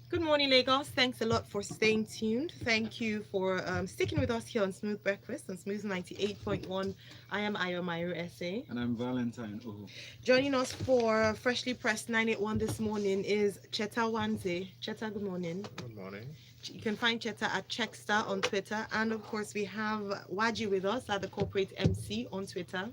Good morning, Lagos. Thanks a lot for staying tuned. Thank you for sticking with us here on Smooth Breakfast on Smooth 98.1. I am Ayo Mairo-ese. And I'm Valentine Ohu. Joining us for Freshly Pressed 981 this morning is Cheta Nwaeze. Cheta, good morning. Good morning. You can find Cheta at chxta on Twitter. And of course, we have Nwaji with us at the Corporate MC on Twitter.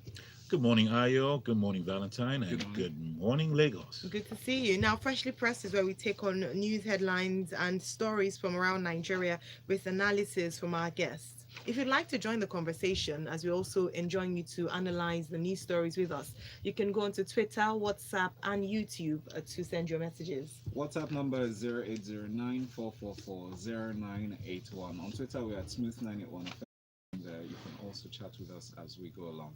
Good morning, Ayo. Good morning, Valentine. Good And morning. good morning, Lagos. Good to see you. Now, Freshly Pressed is where we take on news headlines and stories from around Nigeria with analysis from our guests. If you'd like to join the conversation, as we're also enjoying you to analyze the news stories with us, you can go onto Twitter, WhatsApp, and YouTube to send your messages. WhatsApp number is 0809444091. On Twitter, we're at Smooth981. And you can also chat with us as we go along.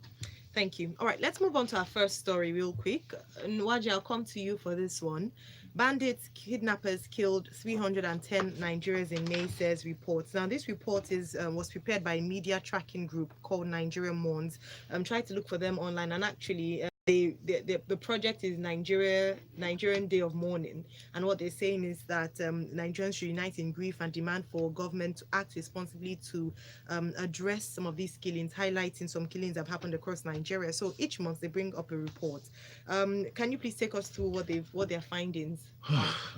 Thank you. All right, let's move on to our first story real quick. Nwaji, I'll come to you for this one. Bandits, kidnappers killed 310 Nigerians in May, says reports. Now, this report was prepared by a media tracking group called Nigerian Mourns. Try to look for them online, and actually, the project is Nigerian Day of Mourning, and what they're saying is that Nigerians should unite in grief and demand for government to act responsibly to address some of these killings, highlighting some killings that have happened across Nigeria. So each month they bring up a report. Can you please take us through what their findings?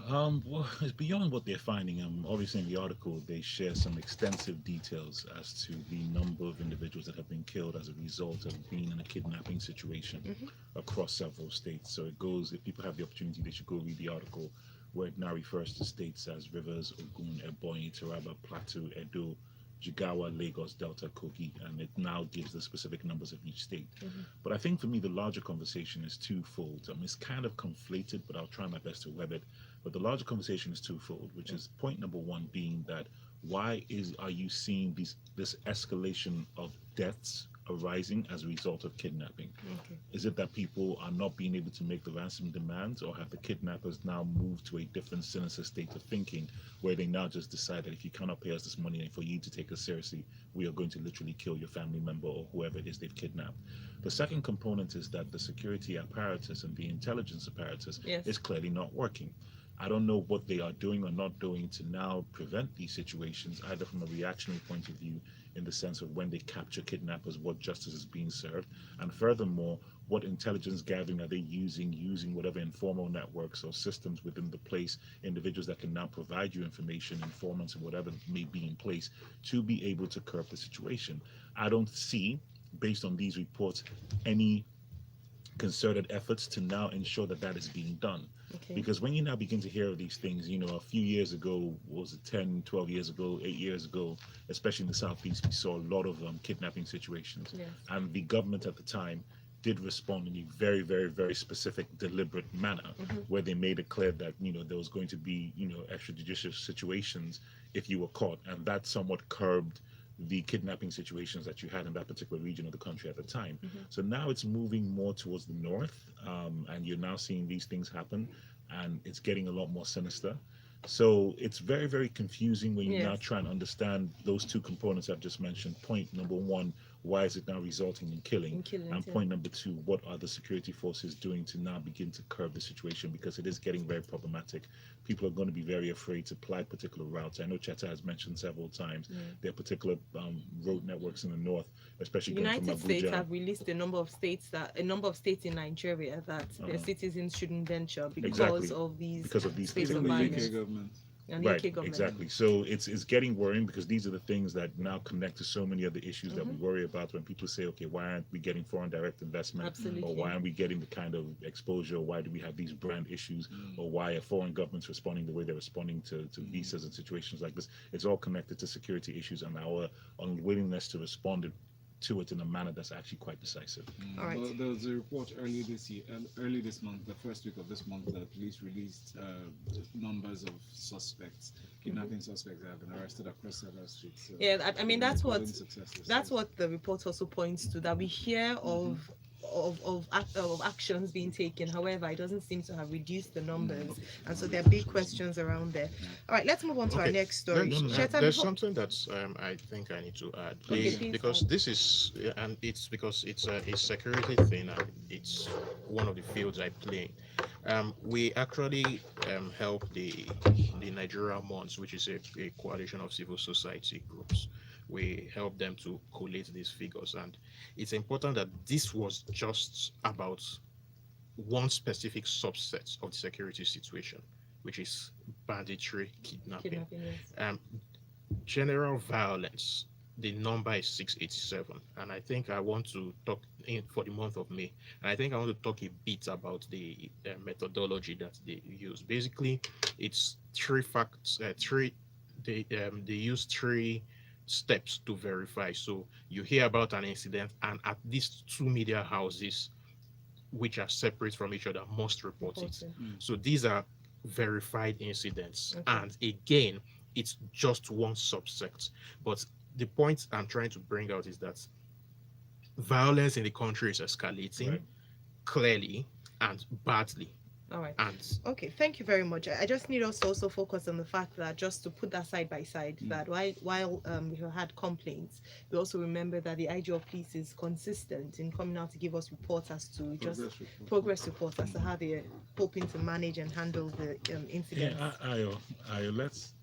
Well, it's beyond what they're finding. Obviously, in the article, they share some extensive details as to the number of individuals that have been killed as a result of being in a kidnapping situation across several states. So it goes, if people have the opportunity, they should go read the article where it now refers to states as Rivers, Ogun, Ebonyi, Taraba, Plateau, Edo, Jigawa, Lagos, Delta, Kogi, and it now gives the specific numbers of each state. But I think for me, the larger conversation is twofold. It's kind of conflated, but I'll try my best to web it. But the larger conversation is twofold, which is point number one being that are you seeing this escalation of deaths arising as a result of kidnapping? Okay. Is it that people are not being able to make the ransom demands, or have the kidnappers now moved to a different sinister state of thinking where they now just decide that if you cannot pay us this money and for you to take us seriously, we are going to literally kill your family member or whoever it is they've kidnapped? The second component is that the security apparatus and the intelligence apparatus Yes. is clearly not working. I don't know what they are doing or not doing to now prevent these situations, either from a reactionary point of view, in the sense of when they capture kidnappers, what justice is being served, and furthermore, what intelligence gathering are they using whatever informal networks or systems within the place, individuals that can now provide you information, informants, and whatever may be in place to be able to curb the situation. I don't see, based on these reports, any concerted efforts to now ensure that that is being done. Okay. Because when you now begin to hear of these things, a few years ago, what was it, 10, 12 years ago, 8 years ago, especially in the Southeast, we saw a lot of kidnapping situations. Yes. And the government at the time did respond in a very, very, very specific, deliberate manner, where they made it clear that, there was going to be, extrajudicial situations if you were caught. And that somewhat curbed the kidnapping situations that you had in that particular region of the country at the time. So now it's moving more towards the north, and you're now seeing these things happen, and it's getting a lot more sinister. So it's very, very confusing when you now Yes. try and understand those two components I've just mentioned. Point number one, why is it now resulting in killing? In killings, And yeah. point number two, what are the security forces doing to now begin to curb the situation? Because it is getting very problematic. People are going to be very afraid to ply particular routes. I know Cheta has mentioned several times there are particular road networks in the north, especially going from United States Abuja. have released a number of states in Nigeria that their citizens shouldn't venture because Exactly. of these Because of these states things. of The violence. UK government. And the Right, UK government. exactly. So it's getting worrying, because these are the things that now connect to so many other issues that we worry about when people say, okay, why aren't we getting foreign direct investment? Absolutely. Or why aren't we getting the kind of exposure? Or why do we have these brand issues? Or why are foreign governments responding the way they're responding to visas and situations like this? It's all connected to security issues and our unwillingness to respond to it in a manner that's actually quite decisive. All right. There was a report early this month, the first week of this month, that police released numbers of suspects, kidnapping suspects that have been arrested across several states. So Yeah, I mean that's what that's the report also points to, that we hear of actions being taken. However, it doesn't seem to have reduced the numbers, and so there are big questions around there. All right, let's move on to our next story. Cheta, There's before- something that's I think I need to add. Okay, please Because add. this is and it's because it's a security thing, and it's one of the fields I play. We actually help the Nigeria Months, which is a coalition of civil society groups. We help them to collate these figures, and it's important that this was just about one specific subset of the security situation, which is banditry, kidnapping. Kidnapping, yes. General violence, the number is 687, and I think I want to talk for the month of May, and I think I want to talk a bit about the methodology that they use. Basically, it's three facts, they use three steps to verify. So you hear about an incident, and at least two media houses which are separate from each other must report it. Reporting. So these are verified incidents. Okay. And again, it's just one subsect. But the point I'm trying to bring out is that violence in the country is escalating Right. clearly and badly. All right. And Okay, thank you very much. I just need us to also focus on the fact that, just to put that side by side, that while we have had complaints, we also remember that the IG of Police is consistent in coming out to give us reports as to just progress reports as to how they are hoping to manage and handle the incidents. Yeah, Ayo,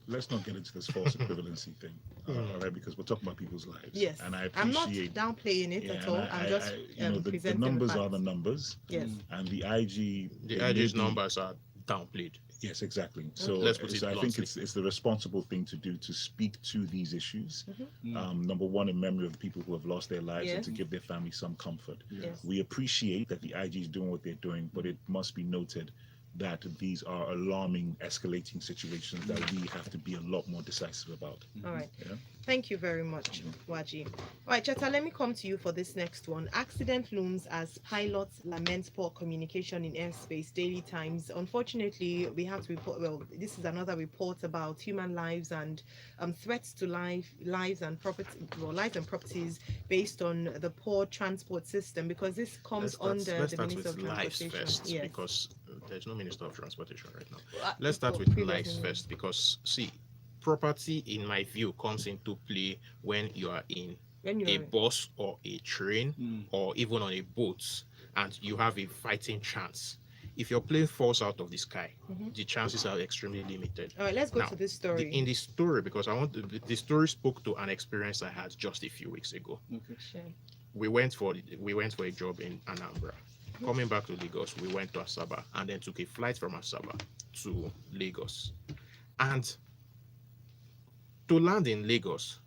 let's not get into this false equivalency thing, all right? Because we're talking about people's lives. Yes, and I I'm not appreciate. downplaying it at all. I'm just the presenting numbers the are the facts. numbers, Yes. and the IG. the they IG's may be- numbers are downplayed. Yes, exactly. So, Let's put it I think bluntly. it's the responsible thing to do to speak to these issues. Mm-hmm. Number one, in memory of the people who have lost their lives, and Yes. to give their family some comfort. Yes. We appreciate that the IG is doing what they're doing, but it must be noted that these are alarming, escalating situations that we have to be a lot more decisive about. All right. Yeah. Thank you very much, Nwaji. All right, Cheta, let me come to you for this next one. Accident looms as pilots lament poor communication in airspace, Daily Times. Unfortunately, we have to report, well, this is another report about human lives and threats to lives and properties based on the poor transport system, because this comes under Let's the start Minister of with lives Transportation. first, Yes. because there's no Minister of Transportation right now. Uh, Let's start well, with previous lives minister. first, because see, property, in my view, comes into play when you are in When a you're bus or a train or even on a boat, and you have a fighting chance. If your plane falls out of the sky, the chances are extremely limited. all right, let's go Now, to this story. In the story, because the story spoke to an experience I had just a few weeks ago. Okay. Sure. We went for a job in Anambra. Coming back to Lagos, we went to Asaba and then took a flight from Asaba to Lagos. And to land in Lagos,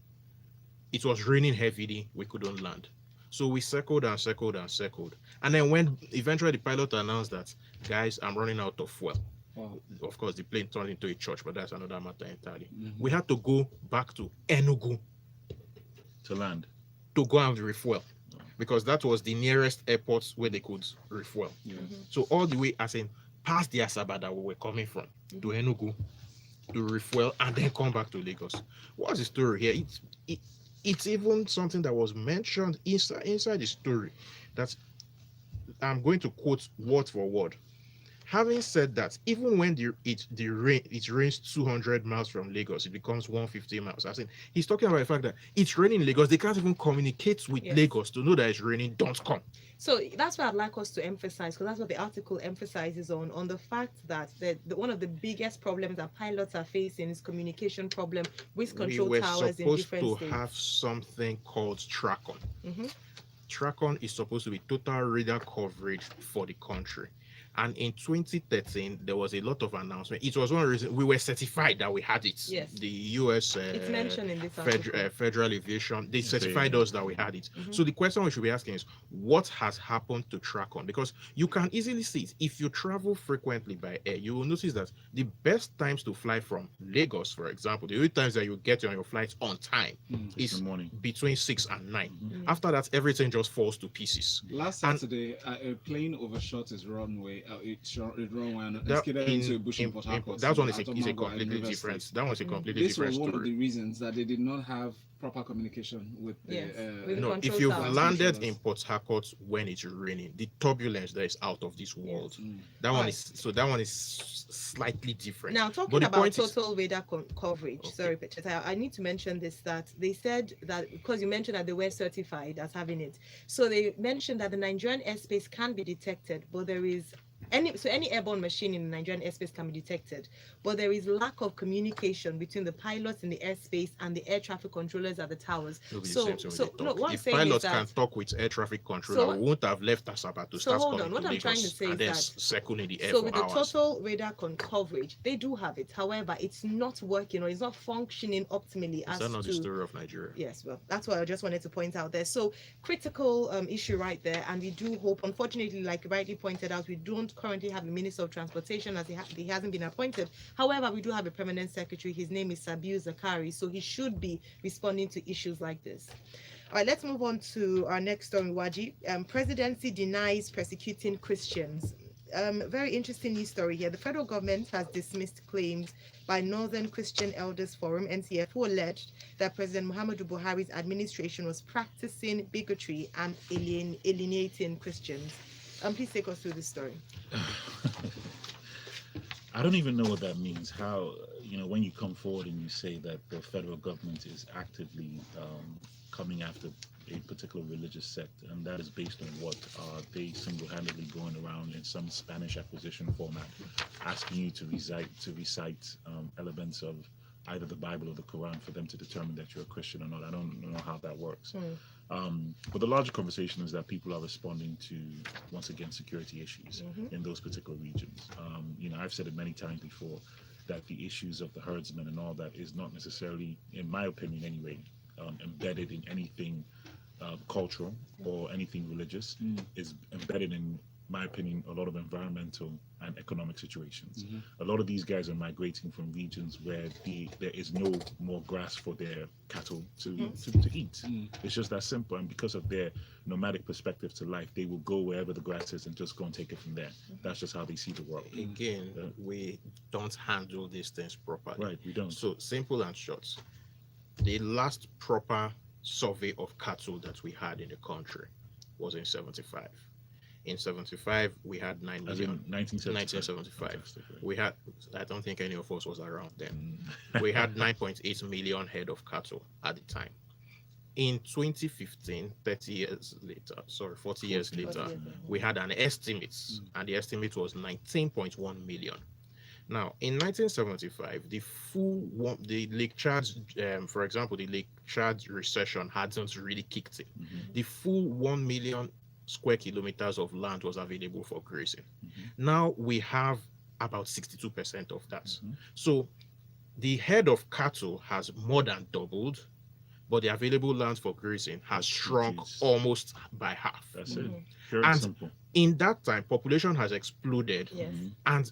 it was raining heavily. We couldn't land. So we circled and circled and circled. And then when eventually the pilot announced that, guys, I'm running out of fuel. Wow. Of course, the plane turned into a church, but that's another matter entirely. Mhm. We had to go back to Enugu To land. to go and refuel, because that was the nearest airport where they could refuel. Yeah. So all the way, as in past the Asaba that we were coming from, to Enugu to refuel and then come back to Lagos. What's the story here? It's even something that was mentioned inside the story that I'm going to quote word for word. Having said that, even when it rains 200 miles from Lagos, it becomes 150 miles. I think he's talking about the fact that it's raining in Lagos. They can't even communicate with Yes. Lagos to know that it's raining. Don't come. So that's what I'd like us to emphasize, because that's what the article emphasizes on the fact that one of the biggest problems that pilots are facing is communication problem with control We were towers in supposed different to states. have something called TRACON. Mhm. TRACON is supposed to be total radar coverage for the country. And in 2013, there was a lot of announcement. It was one reason we were certified that we had it. Yes. The US It's mentioned in this article. Federal Aviation, they Yes, certified they- us that we had it. Mhm. So the question we should be asking is, what has happened to TRACON? Because you can easily see it. If you travel frequently by air, you will notice that the best times to fly from Lagos, for example, the only times that you get on your flights on time Mm. It's is the morning. between 6 and 9. Mhm. After that, everything just falls to pieces. Last And- Saturday, a plane overshot its runway. It runway and That, skidded into a bush in Port Harcourt. that one is out of a Mango completely River different. State. That one's a Mhm. completely This different was one of story. the reasons that they did not have proper communication with the. Yes, with the No, control if you've towers. landed Controllers. in Port Harcourt when it's raining, the turbulence there is out of this world. Mm. That one Right. is that one is slightly different. Now, talking But the about point is- total radar coverage, Okay. sorry, Cheta, I need to mention this, that they said that, because you mentioned that they were certified as having it. So they mentioned that the Nigerian airspace can be detected, but there is any airborne machine in the Nigerian airspace can be detected, but there is lack of communication between the pilots in the airspace and the air traffic controllers at the towers. It'll be the So, same thing when so they no, talk. what I'm If saying is pilots that can talk with air traffic So controller, what- we won't have left Asaba to So start hold coming on, what to I'm trying to Lagos say and is then that- circle in the air so for with the hours. total radar coverage, they do have it. However, it's not working, or it's not functioning optimally Is as that not the to. story of Nigeria? Yes, well, that's what I just wanted to point out there. So critical issue right there, and we do hope. Unfortunately, like rightly pointed out, we don't currently have a Minister of Transportation as he hasn't been appointed. However, we do have a permanent secretary. His name is Sabiu Zakari, so he should be responding to issues like this. All right, let's move on to our next story, Nwaji. Presidency denies persecuting Christians. Very interesting news story here. The federal government has dismissed claims by Northern Christian Elders Forum, NCF, who alleged that President Muhammadu Buhari's administration was practicing bigotry and alienating Christians. Please take us through this story. I don't even know what that means. How, when you come forward and you say that the federal government is actively coming after a particular religious sect, and that is based on what are they single-handedly going around in some Spanish acquisition format, asking you to recite elements of either the Bible or the Quran for them to determine that you're a Christian or not. I don't know how that works. But the larger conversation is that people are responding to, once again, security issues in those particular regions. I've said it many times before that the issues of the herdsmen and all that is not necessarily, in my opinion anyway, embedded in anything cultural or anything religious. Is embedded in my opinion, a lot of environmental and economic situations. A lot of these guys are migrating from regions where there is no more grass for their cattle to eat. It's just that simple. And because of their nomadic perspective to life, they will go wherever the grass is and just go and take it from there. That's just how they see the world. Again, we don't handle these things properly. Right, we don't. So simple and short. The last proper survey of cattle that we had in the country was in 75. In 75, we had 9 As in million. 1975. We had, I don't think any of us was around then. We had 9.8 million head of cattle at the time. In 2015, 40 years later, we had an estimate, and the estimate was 19.1 million. Now, in 1975, the Lake Chad, for example, the Lake Chad recession hadn't really kicked in. The full 1 million square kilometers of land was available for grazing. Now we have about 62% of that. So the head of cattle has more than doubled, but the available land for grazing has shrunk almost by half. That's it. Pure And and simple. in that time, population has exploded, Yes. and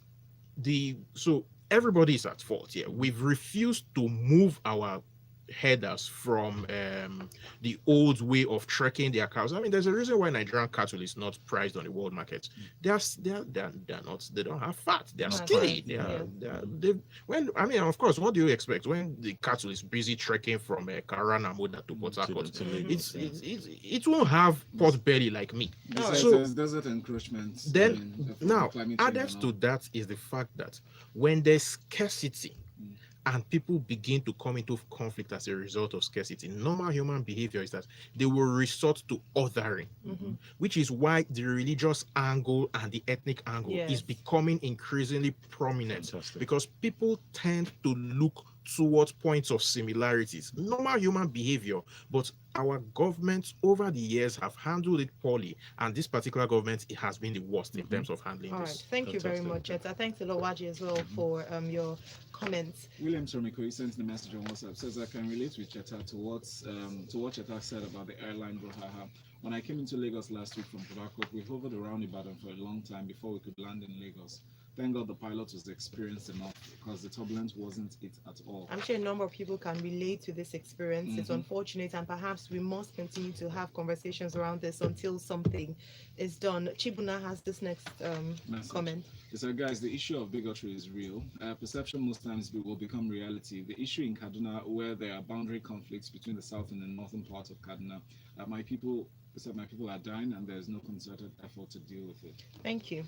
so everybody is at fault here. We've refused to move our headers from the old way of trekking their cows. I mean, there's a reason why Nigerian cattle is not priced on the world market. They don't have fat. They're skinny. Of course, what do you expect when the cattle is busy trekking from Karanamoda to Port Harcourt? It won't have pot belly like me. So there's desert encroachment. Then now added to that is the fact that when there's scarcity and people begin to come into conflict as a result of scarcity, normal human behavior is that they will resort to othering, which is why the religious angle and the ethnic angle is becoming increasingly prominent. Because people tend to look towards points of similarities, normal human behavior, but our governments over the years have handled it poorly, and this particular government, it has been the worst in terms of handling All this. right, thank you very much, Cheta. Thanks a lot, Nwaji, as well for your comments. William Somiko, he sent the message on WhatsApp, says I can relate with Cheta to what Cheta said about the airline brouhaha. When I came into Lagos last week from Port Harcourt, we hovered around Ibadan for a long time before we could land in Lagos. Thank God the pilot was experienced enough because the turbulence wasn't it at all. I'm sure a number of people can relate to this experience. It's unfortunate, and perhaps we must continue to have conversations around this until something is done. Chibuna has this next comment. He said, guys, the issue of bigotry is real. Perception most times will become reality. The issue in Kaduna, where there are boundary conflicts between the south and the northern part of Kaduna, my people are dying and there's no concerted effort to deal with it. Thank you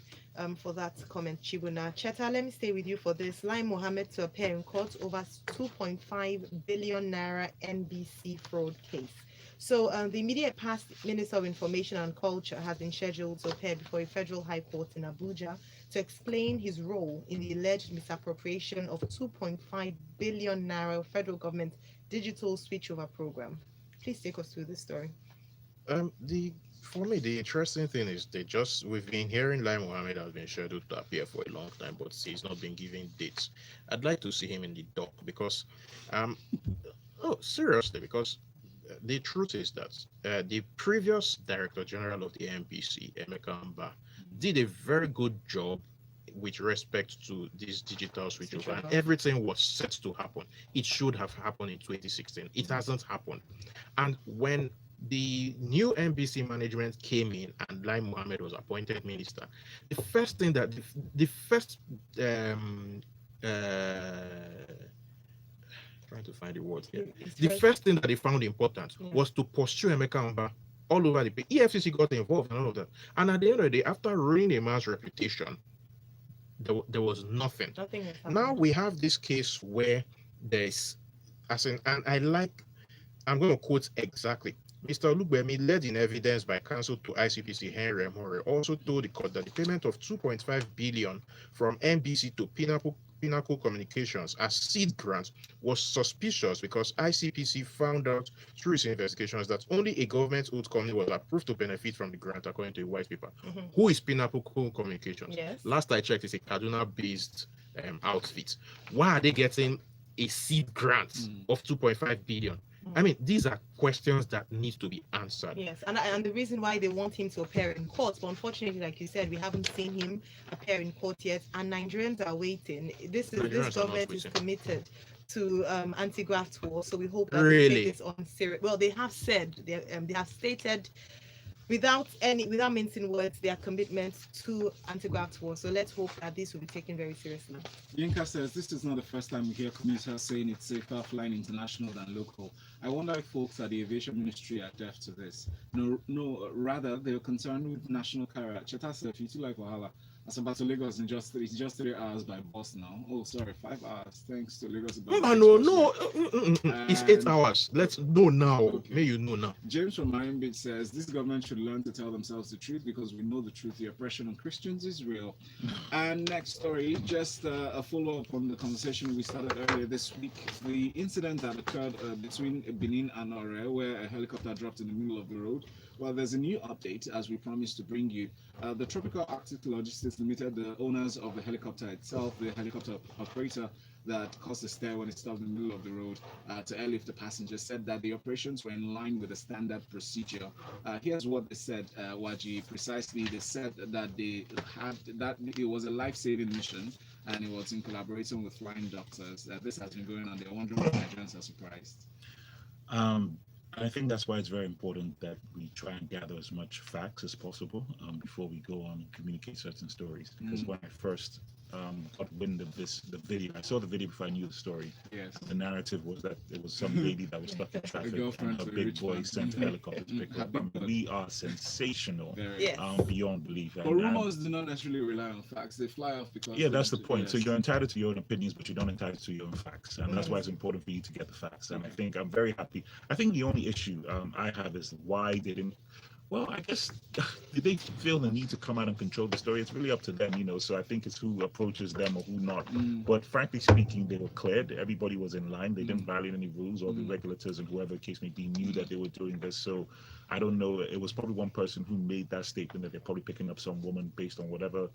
for that comment, Chibuna. Cheta, let me stay with you for this. Lai Mohammed to appear in court over 2.5 billion naira NBC fraud case. So the immediate past Minister of Information and Culture has been scheduled to appear before a federal high court in Abuja to explain his role in the alleged misappropriation of 2.5 billion naira federal government digital switchover program. Please take us through this story. The For me, the interesting thing is we've been hearing Lai Mohammed has been scheduled to appear for a long time, but he's not been given dates. I'd like to see him in the dock because, seriously, because the truth is that the previous Director General of the NBC, Emeka Mba, did a very good job with respect to this digital switchover, and everything was set to happen. It should have happened in 2016. It hasn't happened. And when the new NBC management came in and Lai Mohammed was appointed minister, the first thing that the first trying to find the word here. The first thing that they found important was to pursue Emeka Mba all over the place. EFCC got involved and all of that. And at the end of the day, after ruining a man's reputation, there was nothing. Now we have this case where there's, and I'm going to quote exactly. Mr. Olugbemi, led in evidence by counsel to ICPC Henry More, also told the court that the payment of 2.5 billion from NBC to Pinnacle Communications as seed grants was suspicious because ICPC found out through its investigations that only a government-owned company was approved to benefit from the grant according to a white paper. Who is Pinnacle Communications? Yes. Last I checked, it's a Kaduna-based outfit. Why are they getting a seed grant of 2.5 billion? I mean, these are questions that need to be answered. Yes, and the reason why they want him to appear in court, but unfortunately, like you said, we haven't seen him appear in court yet, and Nigerians are waiting. This government is committed to anti-graft war, so we hope that they take this on serious. Well, they have said they have stated without mincing words their commitment to anti-graft war. So let's hope that this will be taken very seriously. Yinka says this is not the first time we hear commuters saying it's safer flying international than local. I wonder if folks at the Aviation Ministry are deaf to this. No, rather they're concerned with national carrier. Cheta said, if you too like Wahala, as about to Lagos in just 3 hours by bus now. Oh, sorry, 5 hours. Thanks to Lagos. No. It's 8 hours. Let's know now. Okay. May you know now. James from Marimbit says this government should learn to tell themselves the truth because we know the truth. The oppression on Christians is real. And next story, just a follow-up on the conversation we started earlier this week. The incident that occurred between Benin-Ore, where a helicopter dropped in the middle of the road. Well, there's a new update, as we promised to bring you. The Tropical Arctic Logistics Limited, the owners of the helicopter itself, the helicopter operator that caused a stir when it stopped in the middle of the road to airlift the passengers, said that the operations were in line with the standard procedure. Here's what they said, Waji, precisely. They said that it was a life-saving mission and it was in collaboration with flying doctors. This has been going on. They're wondering why Nigerians are surprised. I think that's why it's very important that we try and gather as much facts as possible before we go on and communicate certain stories. Because when I first got wind of the video, I saw the video before I knew the story. Yes. The narrative was that it was some lady that was stuck in traffic and her big boy sent a helicopter to pick her up. We are sensational beyond belief. But rumors do not necessarily rely on facts. They fly off because... Yeah, that's the point. Yes. So you're entitled to your own opinions, but you don't entitled to your own facts. And that's why it's important for you to get the facts. And I think I'm very happy. I think the only issue I have is why they didn't... Well, I guess, did they feel the need to come out and control the story? It's really up to them, So I think it's who approaches them or who not. But frankly speaking, they were cleared. Everybody was in line. They didn't violate any rules. All the regulators and whoever the case may be knew that they were doing this. So I don't know. It was probably one person who made that statement that they're probably picking up some woman based on whatever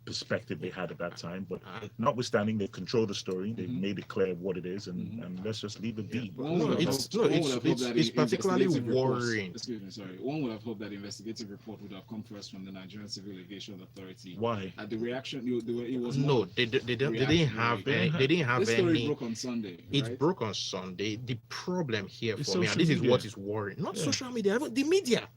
perspective they had at that time, but notwithstanding, they control the story. They made it clear what it is, and let's just leave it be. It's particularly worrying. Excuse me, sorry. One would have hoped that the investigative report would have come first from the Nigerian Civil Aviation Authority. Why? At the reaction, it was they didn't have this story any. broke on Sunday. It broke on Sunday. The problem here for me, and this is what is worrying, not social media, the media.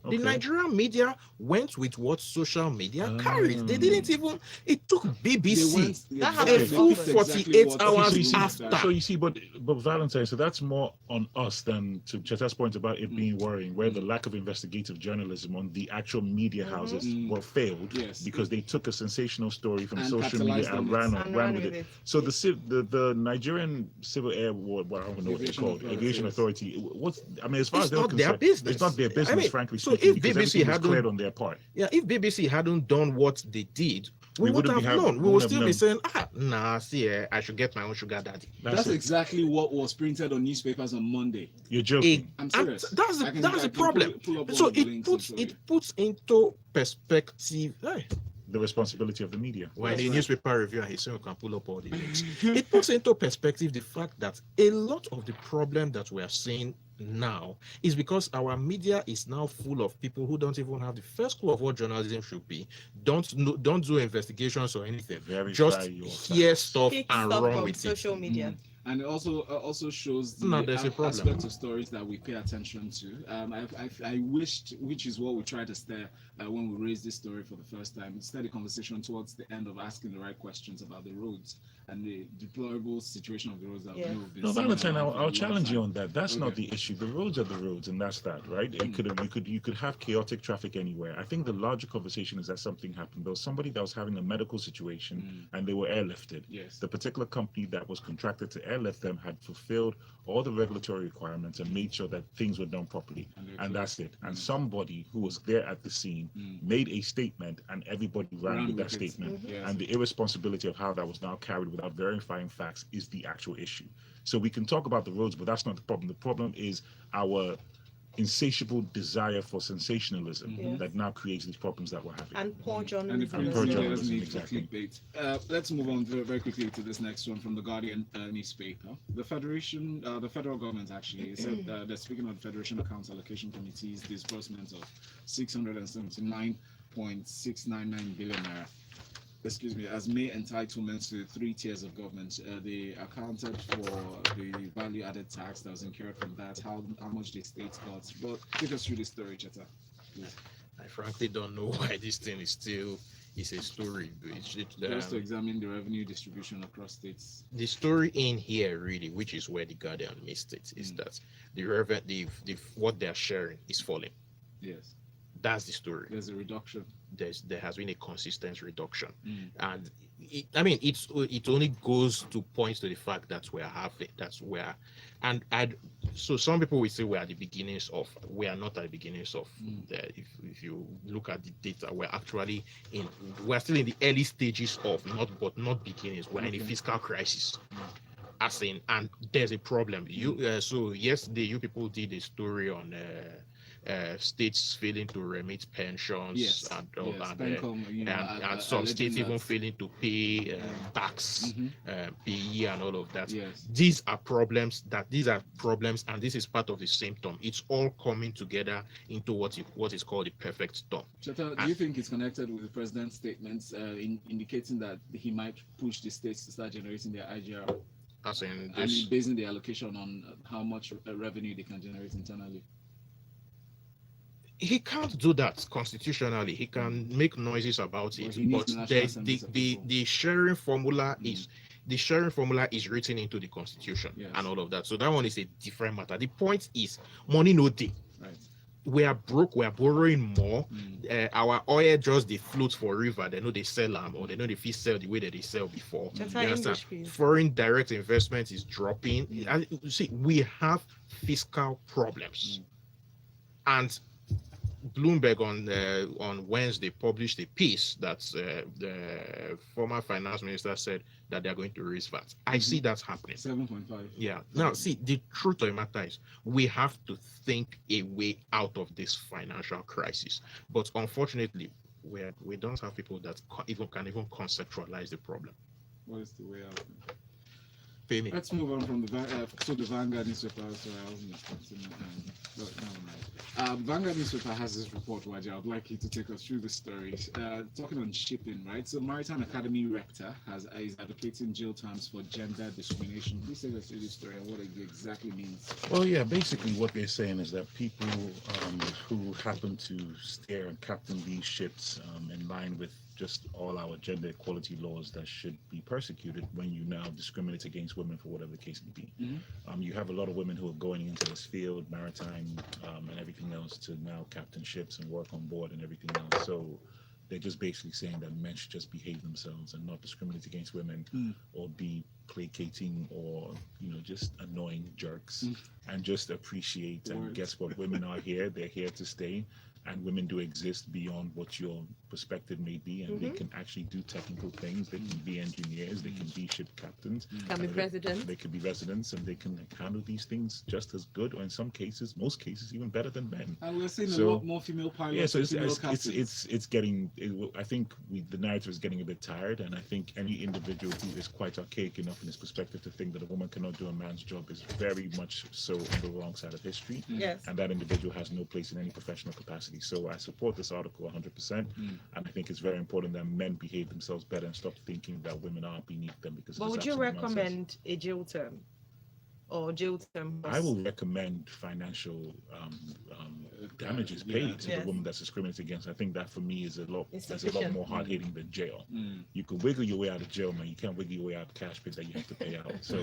The Nigerian media went with what social media carried. They didn't even. It took BBC a full 48 hours after. So you see, but Valentine, so that's more on us than to Cheta's point about it being worrying, where the lack of investigative journalism on the actual media houses were failed because they took a sensational story from social media and ran with it. So the Nigerian Civil Air, well, I don't know what they're called, Aviation Authority. As far as they're concerned, it's not their business. Frankly so speaking, if BBC hadn't cleared on their part, if BBC hadn't done what they did, we would wouldn't have be known. We we would would have still be known. saying, I should get my own sugar daddy. That's it. exactly what was printed on newspapers on Monday. You're joking. I'm And serious. that's I can the problem. pull up So one of the links and show you. it puts into perspective. Hey, The responsibility of the media. when That's the right. newspaper reviewer, he said we can pull up all the links. It puts into perspective the fact that a lot of the problem that we are seeing now is because our media is now full of people who don't even have the first clue of what journalism should be, don't do investigations or anything, Verify just your hear facts. stuff Pick and stuff run from with it. social media. And it also shows the No, there's a problem. aspect of stories that we pay attention to. I wished, which is what we tried to stare when we raised this story for the first time, steer the conversation towards the end of asking the right questions about the roads and the deplorable situation of the roads that we know have been No, seeing Valentine, around for a I'll long challenge you time. on that. That's not Okay. the issue. The roads are the roads, and that's that, right? You could have chaotic traffic anywhere. I think the larger conversation is that something happened. There was somebody that was having a medical situation, and they were airlifted. Yes. The particular company that was contracted to airlift them had fulfilled all the regulatory requirements and made sure that things were done properly. And that's it. And somebody who was there at the scene made a statement, and everybody ran with that it. statement. Yes. And the irresponsibility of how that was now carried without verifying facts is the actual issue. So we can talk about the roads, but that's not the problem. The problem is our insatiable desire for sensationalism that now creates these problems that we're having. And poor And the journalism. print as Poor well. media journalism, doesn't need for exactly. clickbait. Let's move on very quickly to this next one from the Guardian newspaper. The federal government actually said they're speaking of the Federation Accounts Allocation Committee's disbursement of 679.699 billion naira. Excuse me, as May entitlements to 3 tiers of government. They accounted for the value-added tax that was incurred from that, how much the state got. But take us through the story, Cheta. Please. I frankly don't know why this thing is still a story. Just to examine the revenue distribution across states. The story in here really, which is where the Guardian missed it, is that the what they're sharing is falling. Yes. That's the story. There's a reduction. There has been a consistent reduction, and it only goes to point to the fact that so some people will say we're at the beginnings of. We are not at the beginnings of. If you look at the data, we're still in the early stages of, not beginnings. We're in a fiscal crisis. And there's a problem. So yesterday you people did a story on states failing to remit pensions and some states even failing to pay tax, PE and all of that. Yes. These are problems, and this is part of the symptom. It's all coming together into what is called the perfect storm. Cheta, do you think it's connected with the president's statements indicating that he might push the states to start generating their IGR? Basing the allocation on how much revenue they can generate internally? He can't do that constitutionally. He can make noises about it, but the sharing formula is written into the constitution and all of that. So that one is a different matter. The point is, money no day. Right. We are broke. We are borrowing more. Our oil just they float for river. They know they sell them, or they know they feel sell the way that they sell before. Foreign direct investment is dropping. And you see, we have fiscal problems, and Bloomberg on Wednesday published a piece that the former finance minister said that they are going to raise VAT. I see that's happening. 7.5. Yeah. Now, see, the truth of the matter is we have to think a way out of this financial crisis. But unfortunately, we don't have people that can even conceptualize the problem. What is the way out? Pay me. Let's move on from the Vanguard newspaper. Sorry, I wasn't expecting. Never mind. Vanguard newspaper has this report, Nwaji. I'd like you to take us through the story. Talking on shipping, right? So, Maritime Academy rector is advocating jail terms for gender discrimination. Please take us through this story and what it exactly means. Well, yeah, basically what they're saying is that people who happen to steer and captain these ships in line with just all our gender equality laws that should be persecuted when you now discriminate against women for whatever the case may be. You have a lot of women who are going into this field, maritime and everything else, to now captain ships and work on board and everything else. So they're just basically saying that men should just behave themselves and not discriminate against women or be placating or just annoying jerks and just appreciate and guess what, women are here, they're here to stay. and women do exist beyond what your perspective may be, and they can actually do technical things. They can be engineers, they can be ship captains, Can be president. they can be residents, and they can handle these things just as good, or in some cases, most cases, even better than men. And we're seeing So- a lot more female pilots. Yeah, so and female captains. it's getting. I think the narrative is getting a bit tired, and I think any individual who is quite archaic enough in his perspective to think that a woman cannot do a man's job is very much so on the wrong side of history. Yes. And that individual has no place in any professional capacity. So I support this article 100%, and I think it's very important that men behave themselves better and stop thinking that women are beneath them, because But it's would you absolute nonsense. recommend a jail term or jail term? I will recommend financial damages Yeah. paid to Yes. the woman that's discriminated against. I think that for me is that's a lot Insufficient. more hard hitting than jail. Mm. You can wiggle your way out of jail, man. You can't wiggle your way out of cash pay that you have to pay out. So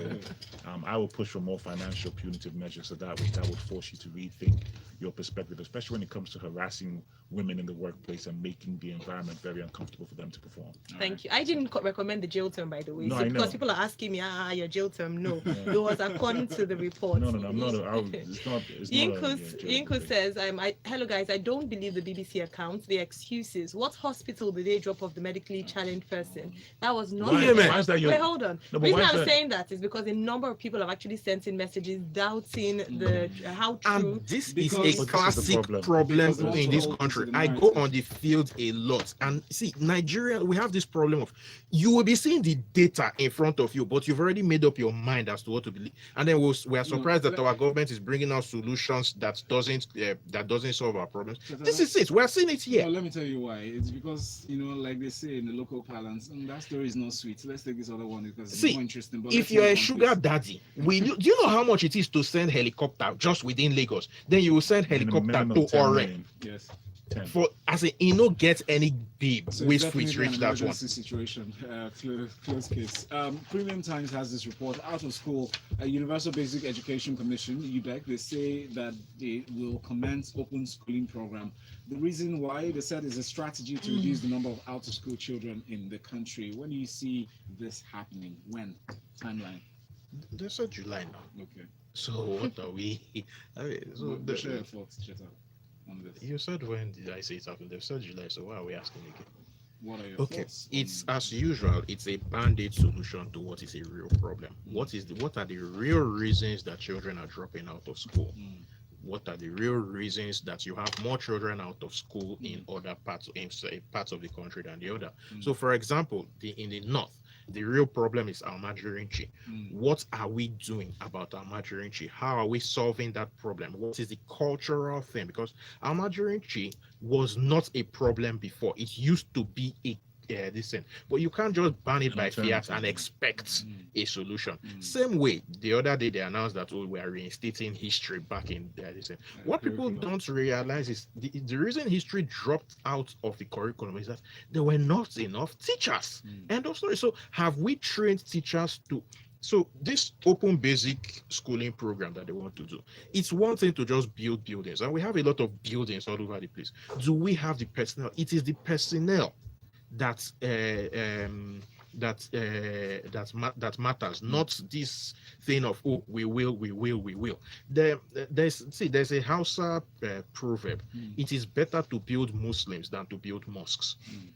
I will push for more financial punitive measures, so that would force you to rethink your perspective, especially when it comes to harassing women in the workplace and making the environment very uncomfortable for them to perform. Thank you. I didn't recommend the jail term, by the way. No, So I because know. people are asking me, your jail term. No, it was according to the report. No, I'm not. It's not. Yinkus says, hello guys, I don't believe the BBC accounts. The excuses. What hospital did they drop off the medically challenged person? That was not. Why- why is that your? Wait, hold on. No, The but reason why is I'm that- saying that is because a number of people have actually sent in messages doubting the how true. And this Because- is But a this classic is the problem. problem Because in also this open country. to the I go narrative. on the field a lot, and see, Nigeria, we have this problem of you will be seeing the data in front of you, but you've already made up your mind as to what to believe, and then we are surprised that our government is bringing out solutions that doesn't solve our problems. This is it. We're seeing it here. Well, let me tell you why. It's because, like they say in the local parlance, that story is not sweet. Let's take this other one because it's See, more interesting. But If let's you're move a on, sugar please. daddy, do you know how much it is to send helicopter just within Lagos? Then you will send helicopter Minimum to 10 Ore. million. Yes. 10. For as a get any babe So with it's which definitely reach an that one. emergency situation. Close case. Premium Times has this report out of school. Universal Basic Education Commission (UBEC). They say that they will commence open schooling program. The reason why they said is a strategy to reduce the number of out of school children in the country. When do you see this happening? When? Timeline. They said July now. Okay. So what are we? I mean, so Share your thoughts, Cheta, on this. you said when did I say it happened? They said July. So why are we asking again? What are your Okay, thoughts? it's on- as usual. It's a band-aid solution to what is a real problem. What are the real reasons that children are dropping out of school? Mm. What are the real reasons that you have more children out of school in other parts of the country than the other? Mm. So, for example, in the north, the real problem is Almajirinchi. Mm. What are we doing about Almajirinchi? How are we solving that problem? What is the cultural thing? Because Almajirinchi was not a problem before. It used to be a this thing, but you can't just ban it An by fiat alternative. and expect Mm. a solution. Mm. Same way, the other day they announced that we are reinstating history back in this thing. What people curriculum. don't realize is the reason history dropped out of the curriculum is that there were not enough teachers. Mm. End of story. So have we trained teachers to? So this open basic schooling program that they want to do, it's one thing to just build buildings, and we have a lot of buildings all over the place. Do we have the personnel? It is the personnel that matters, not this thing of we will. There's a Hausa proverb. Mm. It is better to build Muslims than to build mosques. Mm.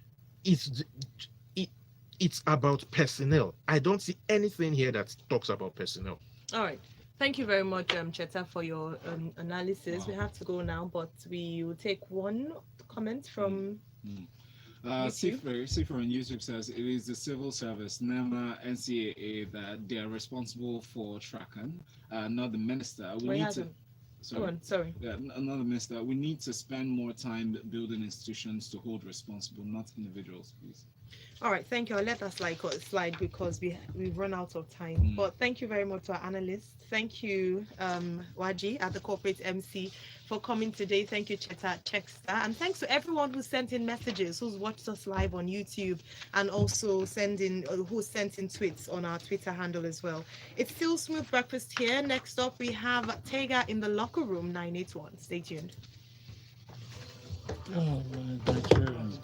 It's about personnel. I don't see anything here that talks about personnel. All right. Thank you very much, Cheta, for your analysis. Wow. We have to go now, but we will take one comment from. Cipher on YouTube says it is the civil service, never NCAA, that they are responsible for tracking, not the minister. We Wait, need Adam. to. Go on, sorry. Yeah, not the minister. We need to spend more time building institutions to hold responsible, not individuals, please. All right, thank you. I'll let that slide because we've run out of time. Mm. But thank you very much to our analysts. Thank you, Nwaji at the Corporate MC, for coming today. Thank you, Cheta, chxta, and thanks to everyone who sent in messages, who's watched us live on YouTube, and also who sent in tweets on our Twitter handle as well. It's still Smooth Breakfast here. Next up, we have Tega in the locker room 981. Stay tuned. Oh, my Nigerians.